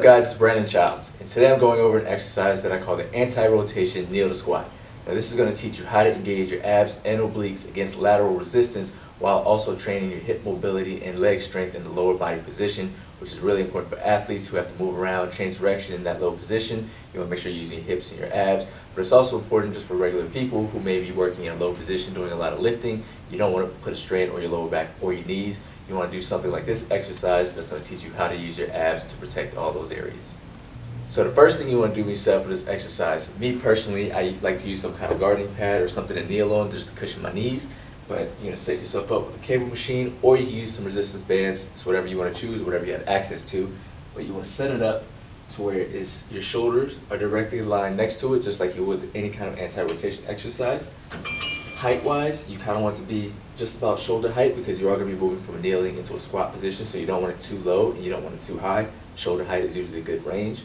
guys, it's Brandon Childs, and today I'm going over an exercise that I call the Anti-Rotation Kneel to Squat. Now this is going to teach you how to engage your abs and obliques against lateral resistance while also training your hip mobility and leg strength in the lower body position, which is really important for athletes who have to move around, change direction in that low position. You want to make sure you're using your hips and your abs, but it's also important just for regular people who may be working in a low position doing a lot of lifting. You don't want to put a strain on your lower back or your knees. You want to do something like this exercise that's going to teach you how to use your abs to protect all those areas. So the first thing you want to do when you set up for this exercise, me personally, I like to use some kind of gardening pad or something to kneel on just to cushion my knees. But you're going to set yourself up with a cable machine, or you can use some resistance bands. It's whatever you want to choose, whatever you have access to. But you want to set it up to where your shoulders are directly aligned next to it, just like you would with any kind of anti-rotation exercise. Height-wise, you kind of want it to be just about shoulder height because you are going to be moving from a kneeling into a squat position, so you don't want it too low and you don't want it too high. Shoulder height is usually a good range.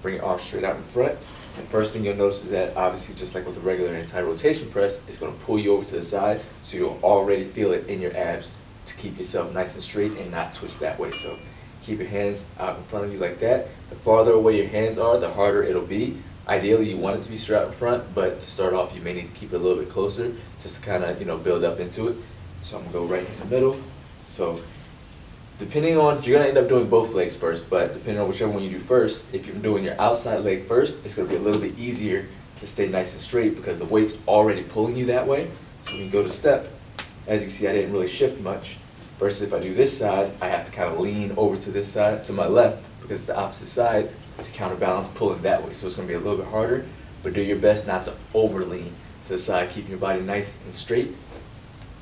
Bring your arms straight out in front. And first thing you'll notice is that obviously just like with a regular anti-rotation press, it's going to pull you over to the side, so you'll already feel it in your abs to keep yourself nice and straight and not twist that way. So keep your hands out in front of you like that. The farther away your hands are, the harder it'll be. Ideally, you want it to be straight out in front, but to start off, you may need to keep it a little bit closer just to kind of, build up into it. So I'm going to go right in the middle. So depending on, you're going to end up doing both legs first, but depending on whichever one you do first, if you're doing your outside leg first, it's going to be a little bit easier to stay nice and straight because the weight's already pulling you that way. So when you go to step, as you can see, I didn't really shift much. Versus if I do this side, I have to kind of lean over to this side, to my left, because it's the opposite side, to counterbalance pulling that way. So it's going to be a little bit harder, but do your best not to over lean to the side, keeping your body nice and straight.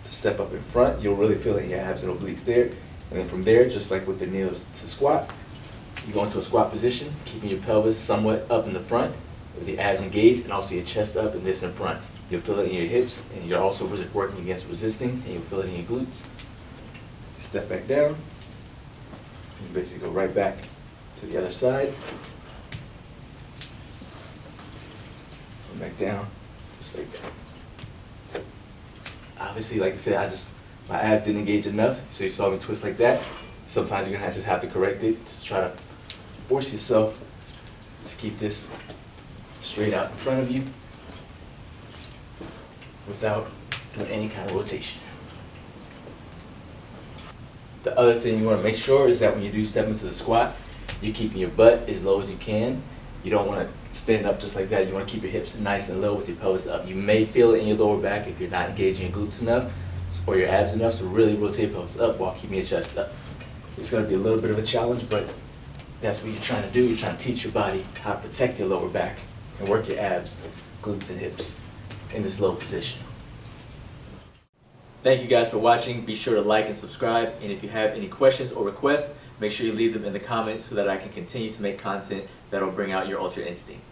To step up in front, you'll really feel it in your abs and obliques there. And then from there, just like with the kneels to squat, you go into a squat position, keeping your pelvis somewhat up in the front, with your abs engaged, and also your chest up and this in front. You'll feel it in your hips, and you're also working against resisting, and you'll feel it in your glutes. Step back down, and you basically go right back to the other side. Come back down, just like that. Obviously, like I said, my abs didn't engage enough, so you saw me twist like that. Sometimes you're gonna just have to correct it. Just try to force yourself to keep this straight out in front of you without doing any kind of rotation. The other thing you want to make sure is that when you do step into the squat, you're keeping your butt as low as you can. You don't want to stand up just like that. You want to keep your hips nice and low with your pelvis up. You may feel it in your lower back if you're not engaging your glutes enough or your abs enough, so really rotate your pelvis up while keeping your chest up. It's going to be a little bit of a challenge, but that's what you're trying to do. You're trying to teach your body how to protect your lower back and work your abs, glutes, and hips in this low position. Thank you guys for watching. Be sure to like and subscribe, and if you have any questions or requests, make sure you leave them in the comments so that I can continue to make content that will bring out your ultra instinct.